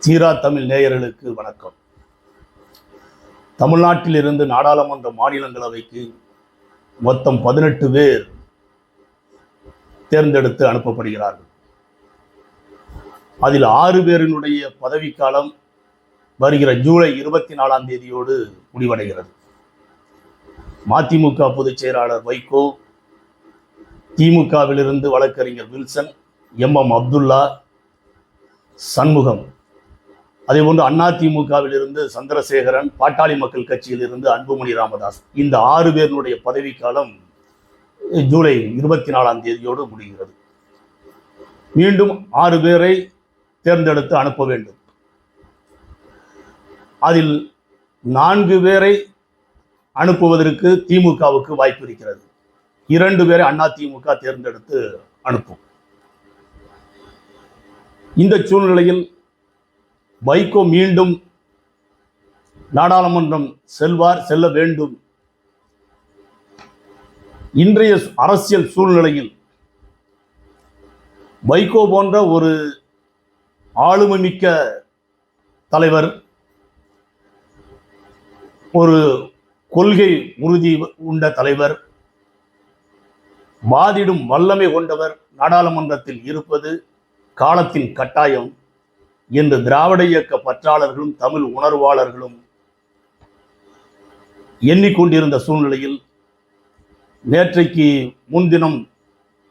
தீரா தமிழ் நேயர்களுக்கு வணக்கம். தமிழ்நாட்டில் இருந்து நாடாளுமன்ற மாநிலங்களவைக்கு மொத்தம் 18 பேர் தேர்ந்தெடுத்து அனுப்பப்படுகிறார்கள். அதில் 6 பேரினுடைய பதவிக்காலம் வருகிற ஜூலை 24ஆம் தேதியோடு முடிவடைகிறது. மதிமுக பொதுச் செயலாளர் வைகோ, திமுகவிலிருந்து வழக்கறிஞர் வில்சன், எம் அப்துல்லா, சண்முகம், அதேபோன்று அதிமுகவில் இருந்து சந்திரசேகரன், பாட்டாளி மக்கள் கட்சியில் இருந்து அன்புமணி ராமதாஸ், இந்த 6 பேருடைய பதவிக்காலம் ஜூலை 24ஆம் தேதியோடு முடிகிறது. மீண்டும் 6 பேரை தேர்ந்தெடுத்து அனுப்ப வேண்டும். அதில் 4 பேரை அனுப்புவதற்கு திமுகவுக்கு வாய்ப்பு இருக்கிறது. 2 பேரை அதிமுக தேர்ந்தெடுத்து அனுப்பும். இந்த சூழ்நிலையில் வைகோ மீண்டும் நாடாளுமன்றம் செல்ல வேண்டும். இன்றைய அரசியல் சூழ்நிலையில் வைகோ போன்ற ஒரு ஆளுமை மிக்க தலைவர், ஒரு கொள்கை உறுதி உண்ட தலைவர், வாதிடும் வல்லமை கொண்டவர் நாடாளுமன்றத்தில் இருப்பது காலத்தின் கட்டாயம் என்று திராவிட இயக்க பற்றாளர்களும் தமிழ் உணர்வாளர்களும் எண்ணிக்கொண்டிருந்த சூழ்நிலையில் நேற்றைக்கு முன்தினம்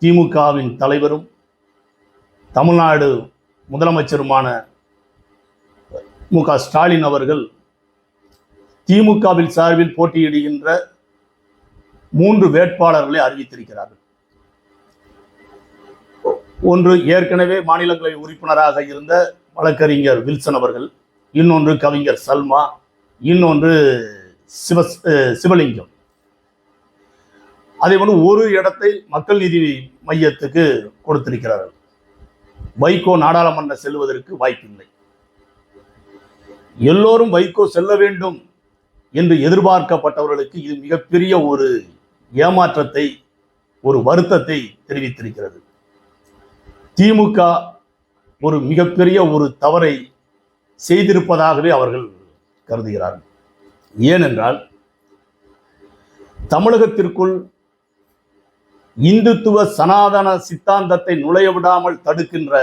திமுகவின் தலைவரும் தமிழ்நாடு முதலமைச்சருமான மு.க. ஸ்டாலின் அவர்கள் திமுகவில் சார்பில் போட்டியிடுகின்ற 3 வேட்பாளர்களை அறிவித்திருக்கிறார்கள். ஒன்று ஏற்கனவே மாநிலங்களவை உறுப்பினராக இருந்த வழக்கறிஞர் வில்சன் அவர்கள், இன்னொன்று கவிஞர் சல்மா, இன்னொன்று சிவலிங்கம். அதேபோல ஒரு இடத்தை மக்கள் நீதி மையத்துக்கு கொடுத்திருக்கிறார்கள். வைகோ நாடாளுமன்றம் செல்வதற்கு வாய்ப்பில்லை. எல்லோரும் வைகோ செல்ல வேண்டும் என்று எதிர்பார்க்கப்பட்டவர்களுக்கு இது மிகப்பெரிய ஒரு ஏமாற்றத்தை, ஒரு வருத்தத்தை தெரிவித்திருக்கிறது. திமுக ஒரு மிகப்பெரிய ஒரு தவறை செய்திருப்பதாகவே அவர்கள் கருதுகிறார்கள். ஏனென்றால் தமிழகத்திற்குள் இந்துத்துவ சனாதன சித்தாந்தத்தை நுழைய விடாமல் தடுக்கின்ற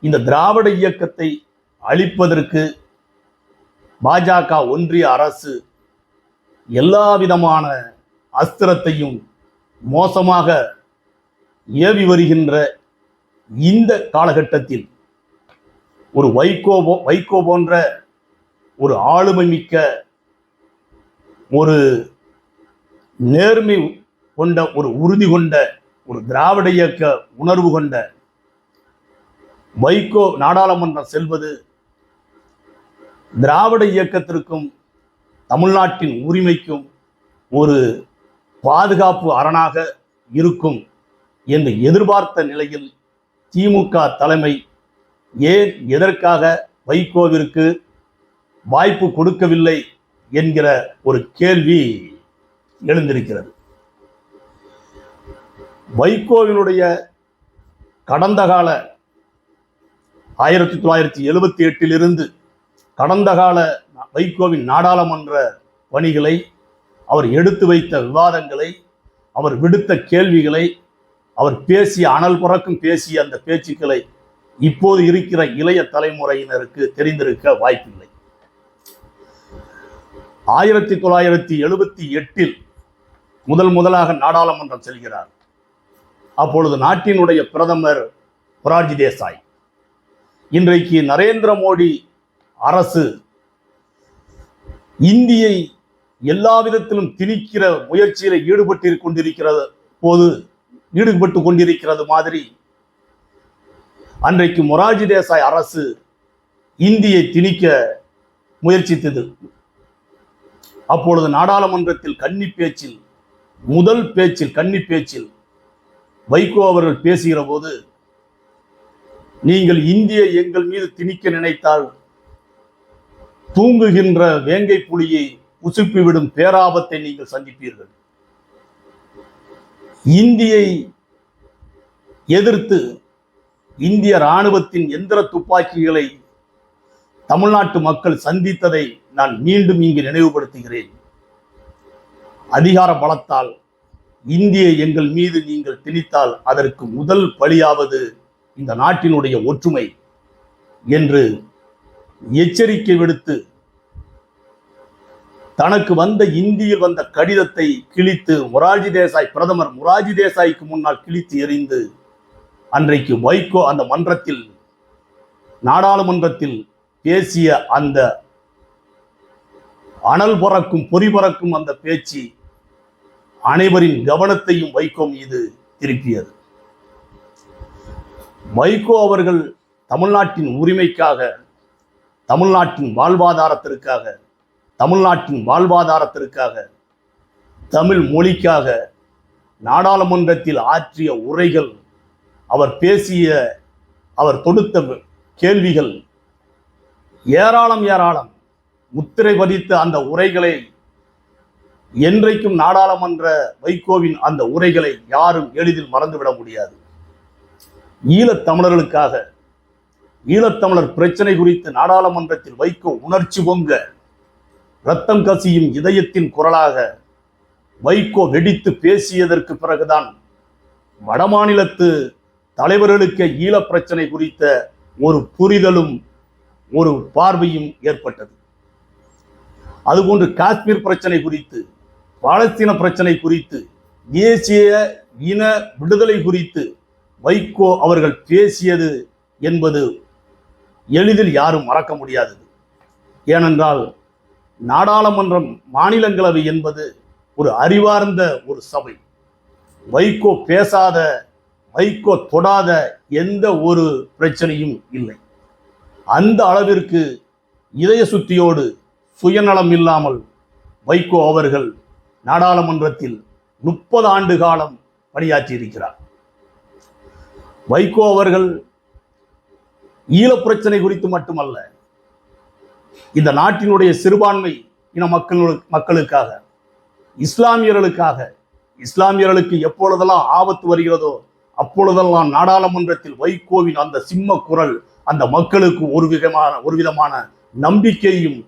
இந்த திராவிட இயக்கத்தை அழிப்பதற்கு பாஜக ஒன்றிய அரசு எல்லா விதமான அஸ்திரத்தையும் மோசமாக ஏவி வருகின்ற இந்த காலகட்டத்தில் ஒரு வைகோ போன்ற ஒரு ஆளுமை மிக்க, ஒரு நேர்மை கொண்ட, ஒரு உறுதி கொண்ட, ஒரு திராவிட இயக்க உணர்வு கொண்ட வைகோ நாடாளுமன்றம் செல்வது திராவிட இயக்கத்திற்கும் தமிழ்நாட்டின் உரிமைக்கும் ஒரு பாதுகாப்பு அரணாக இருக்கும் என்று எதிர்பார்த்த நிலையில் திமுக தலைமை ஏன், எதற்காக வைகோவிற்கு வாய்ப்பு கொடுக்கவில்லை என்கிற ஒரு கேள்வி எழுந்திருக்கிறது. வைகோவினுடைய கடந்த கால 1978 கடந்த கால வைகோவின் நாடாளுமன்ற பணிகளை, அவர் எடுத்து வைத்த விவாதங்களை, அவர் விடுத்த கேள்விகளை, அவர் பேசிய அனல் புறக்கும் பேசிய அந்த பேச்சுக்களை இப்போது இருக்கிற இளைய தலைமுறையினருக்கு தெரிந்திருக்க வாய்ப்பில்லை. 1978 முதலாக நாடாளுமன்றம் செல்கிறார். அப்பொழுது நாட்டினுடைய பிரதமர் மொரார்ஜி தேசாய். இன்றைக்கு நரேந்திர மோடி அரசு இந்தியை எல்லா விதத்திலும் திணிக்கிற முயற்சியில் ஈடுபட்டு கொண்டிருக்கிறது மாதிரி அன்றைக்கு மொரார்ஜி தேசாய் அரசு இந்தியை திணிக்க முயற்சித்தது. அப்பொழுது நாடாளுமன்றத்தில் முதல் பேச்சில் வைகோ அவர்கள் பேசுகிற போது, நீங்கள் இந்தியை எங்கள் மீது திணிக்க நினைத்தால் தூங்குகின்ற வேங்கை புலியை உசுப்பிவிடும் பேராபத்தை நீங்கள் சந்திப்பீர்கள். இந்தியை எதிர்த்து இந்திய இராணுவத்தின் எந்திர துப்பாக்கிகளை தமிழ்நாட்டு மக்கள் சந்தித்ததை நான் மீண்டும் இங்கு நினைவுபடுத்துகிறேன். அதிகார பலத்தால் இந்தியை எங்கள் மீது நீங்கள் திணித்தால் அதற்கு முதல் பலியாவது இந்த நாட்டினுடைய ஒற்றுமை என்று எச்சரிக்கை விடுத்து தனக்கு வந்த இந்தியில் வந்த கடிதத்தை கிழித்து பிரதமர் மொரார்ஜி தேசாய்க்கு முன்னால் கிழித்து எறிந்து அன்றைக்கு வைகோ அந்த மன்றத்தில் நாடாளுமன்றத்தில் பேசிய அந்த அனல் பறக்கும் பொறி பறக்கும் அந்த பேச்சு அனைவரின் கவனத்தையும் வைகோ மீது திருப்பியது. வைகோ அவர்கள் தமிழ்நாட்டின் உரிமைக்காக, தமிழ்நாட்டின் வாழ்வாதாரத்திற்காக, தமிழ் மொழிக்காக நாடாளுமன்றத்தில் ஆற்றிய உரைகள், அவர் தொடுத்த கேள்விகள் ஏராளம். முத்திரை பதித்த அந்த உரைகளை என்றைக்கும் நாடாளுமன்ற வைகோவின் அந்த உரைகளை யாரும் எளிதில் மறந்துவிட முடியாது. ஈழத்தமிழர் பிரச்சனை குறித்து நாடாளுமன்றத்தில் வைகோ உணர்ச்சி பொங்க இரத்தம் கசியும் இதயத்தின் குரலாக வைகோ வெடித்து பேசியதற்கு பிறகுதான் வடமாநிலத்து தலைவர்களுக்கு ஈழ பிரச்சனை குறித்த ஒரு புரிதலும் ஒரு பார்வையும் ஏற்பட்டது. அதுபோன்று காஷ்மீர் பிரச்சனை குறித்து, பாலஸ்தீன பிரச்சனை குறித்து, தேசிய இன விடுதலை குறித்து வைகோ அவர்கள் பேசியது என்பது எளிதில் யாரும் மறக்க முடியாதது. ஏனென்றால் நாடாளுமன்றம், மாநிலங்களவை என்பது ஒரு அறிவார்ந்த ஒரு சபை. வைகோ பேசாத, வைகோ தொடாத எந்த ஒரு பிரச்சனையும் இல்லை. அந்த அளவிற்கு இதய சுத்தியோடு, சுயநலம் இல்லாமல் வைகோ அவர்கள் நாடாளுமன்றத்தில் 30 ஆண்டு காலம் பணியாற்றி இருக்கிறார். வைகோ அவர்கள் ஈழப்பிரச்சனை குறித்து மட்டுமல்ல, இந்த நாட்டினுடைய சிறுபான்மை இன மக்களுக்காக, இஸ்லாமியர்களுக்கு எப்பொழுதெல்லாம் ஆபத்து வருகிறதோ அப்பொழுதெல்லாம் நாடாளுமன்றத்தில் வைகோவின் அந்த சிம்ம குரல் அந்த மக்களுக்கு ஒரு விதமான நம்பிக்கையும்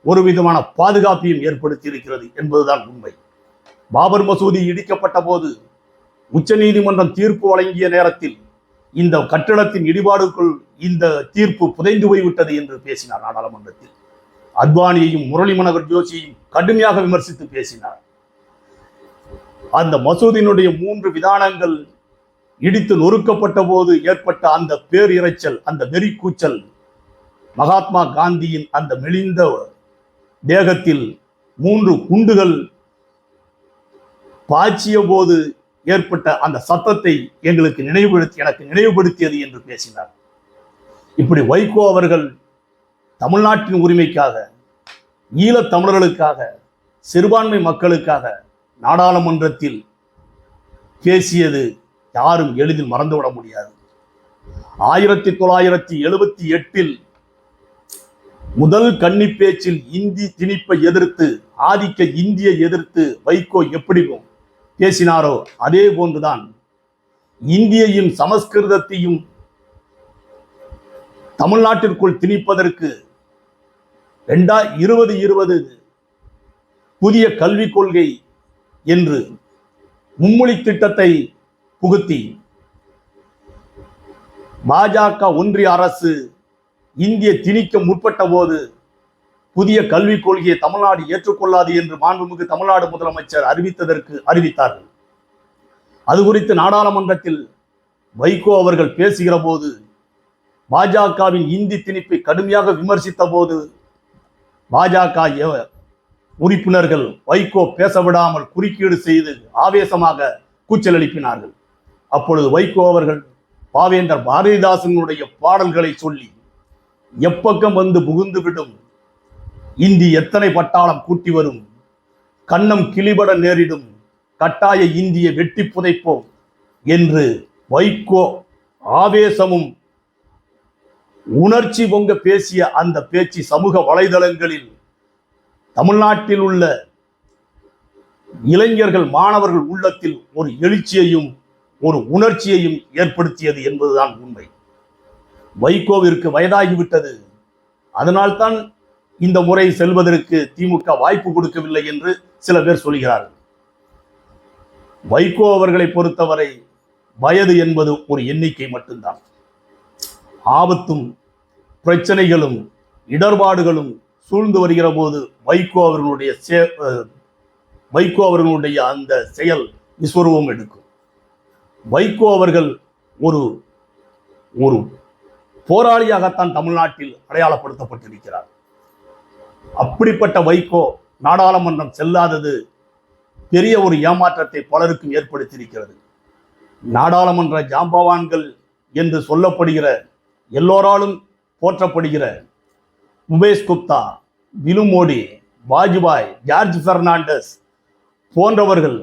ஒரு விதமான பாதுகாப்பையும் ஏற்படுத்தி இருக்கிறது என்பதுதான் உண்மை. பாபர் மசூதி இடிக்கப்பட்ட போது உச்ச நீதிமன்றம் தீர்ப்பு வழங்கிய நேரத்தில் இந்த கட்டிடத்தின் இடிபாடுக்குள் இந்த தீர்ப்பு புதைந்து போய்விட்டது என்று பேசினார் நாடாளுமன்றத்தில். அத்வானியையும் முரளி மனோகர் ஜோஷியையும் கடுமையாக விமர்சித்து பேசினார். அந்த மசூதியினுடைய 3 விதானங்கள் இடித்து நொறுக்கப்பட்ட போது ஏற்பட்ட அந்த பேரிரைச்சல், அந்த வெறிக்கூச்சல், மகாத்மா காந்தியின் அந்த மெலிந்த தேகத்தில் 3 குண்டுகள் பாய்ச்சிய போது ஏற்பட்ட அந்த சத்தத்தை எனக்கு நினைவுபடுத்தியது என்று பேசினார். இப்படி வைகோ அவர்கள் தமிழ்நாட்டின் உரிமைக்காக, ஈழத் தமிழர்களுக்காக, சிறுபான்மை மக்களுக்காக நாடாளுமன்றத்தில் பேசியது யாரும் எளிதில் மறந்துவிட முடியாது. 1978 முதல் கன்னி பேச்சில் இந்தி திணிப்பை எதிர்த்து, ஆதிக்க இந்தியை எதிர்த்து வைகோ எப்படி பேசினாரோ அதே போன்றுதான் இந்தியையும் சமஸ்கிருதத்தையும் தமிழ்நாட்டிற்குள் திணிப்பதற்கு 2020 புதிய கல்விக் கொள்கை என்று மும்மொழி திட்டத்தை புகுத்தி பாஜக ஒன்றிய அரசு இந்திய திணிக்க முற்பட்ட போது புதிய கல்விக் கொள்கையை தமிழ்நாடு ஏற்றுக்கொள்ளாது என்று மாண்புமிகு தமிழ்நாடு முதலமைச்சர் அறிவித்தார்கள். அது குறித்து நாடாளுமன்றத்தில் வைகோ அவர்கள் பேசுகிற போது, பாஜகவின் இந்தி திணிப்பை கடுமையாக விமர்சித்த போது பாஜக உறுப்பினர்கள் வைகோ பேசவிடாமல் குறுக்கீடு செய்து ஆவேசமாக கூச்சல் எழுப்பினார்கள். அப்பொழுது வைகோ அவர்கள் பாவேந்தர் பாரதிதாசனுடைய பாடல்களை சொல்லி, எப்பக்கம் வந்து புகுந்துவிடும் இந்தி எத்தனை பட்டாளம் கூட்டி வரும், கண்ணம் கிளிபட நேரிடும், கட்டாய இந்தியை வெட்டி புதைப்போம் என்று வைகோ ஆவேசமும் உணர்ச்சி பொங்க பேசிய அந்த பேச்சு சமூக வலைதளங்களில் தமிழ்நாட்டில் உள்ள இளைஞர்கள், மாணவர்கள் உள்ளத்தில் ஒரு எழுச்சியையும் ஒரு உணர்ச்சியையும் ஏற்படுத்தியது என்பதுதான் உண்மை. வைகோவிற்கு வயதாகிவிட்டது. அதனால்தான் இந்த முறை செல்வதற்கு திமுக வாய்ப்பு கொடுக்கவில்லை என்று சில பேர் சொல்கிறார்கள். வைகோ அவர்களை பொறுத்தவரை வயது என்பது ஒரு எண்ணிக்கை மட்டும்தான். ஆபத்தும் பிரச்சனைகளும் இடர்பாடுகளும் சூழ்ந்து வருகிற போது வைகோ அவர்களுடைய அந்த செயல் விஸ்வரூபம் எடுக்கும். வைகோ அவர்கள் ஒரு ஒரு போராளியாகத்தான் தமிழ்நாட்டில் அடையாளப்படுத்தப்பட்டிருக்கிறார். அப்படிப்பட்ட வைகோ நாடாளுமன்றம் செல்லாதது பெரிய ஒரு ஏமாற்றத்தை பலருக்கும் ஏற்படுத்தியிருக்கிறது. நாடாளுமன்ற ஜாம்பவான்கள் என்று சொல்லப்படுகிற, எல்லோராலும் போற்றப்படுகிற உமேஷ் குப்தா, விலு மோடி, வாஜ்பாய், ஜார்ஜ் பெர்னாண்டஸ் போன்றவர்கள்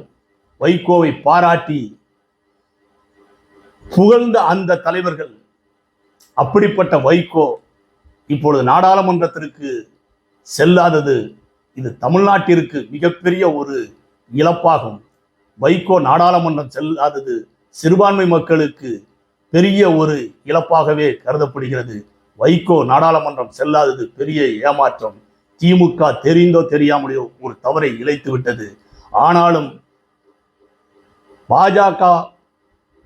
வைகோவை பாராட்டி புகழ்ந்த அந்த தலைவர்கள். அப்படிப்பட்ட வைகோ இப்பொழுது நாடாளுமன்றத்திற்கு செல்லாதது இது தமிழ்நாட்டிற்கு மிகப்பெரிய ஒரு இழப்பாகும். வைகோ நாடாளுமன்றம் செல்லாதது சிறுபான்மை மக்களுக்கு பெரிய ஒரு இழப்பாகவே கருதப்படுகிறது. வைகோ நாடாளுமன்றம் செல்லாதது பெரிய ஏமாற்றம். திமுக தெரிந்தோ தெரியாமலையோ ஒரு தவறை இழைத்து விட்டது. ஆனாலும் பாஜக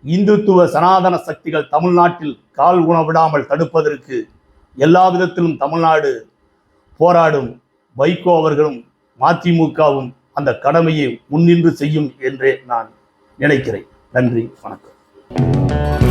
இந்துத்துவ சனாதன சக்திகள் தமிழ்நாட்டில் கால் உணவிடாமல் தடுப்பதற்கு எல்லா விதத்திலும் தமிழ்நாடு போராடும். வைகோ அவர்களும் மதிமுகவும் அந்த கடமையை முன்னின்று செய்யும் என்றே நான் நினைக்கிறேன். நன்றி, வணக்கம்.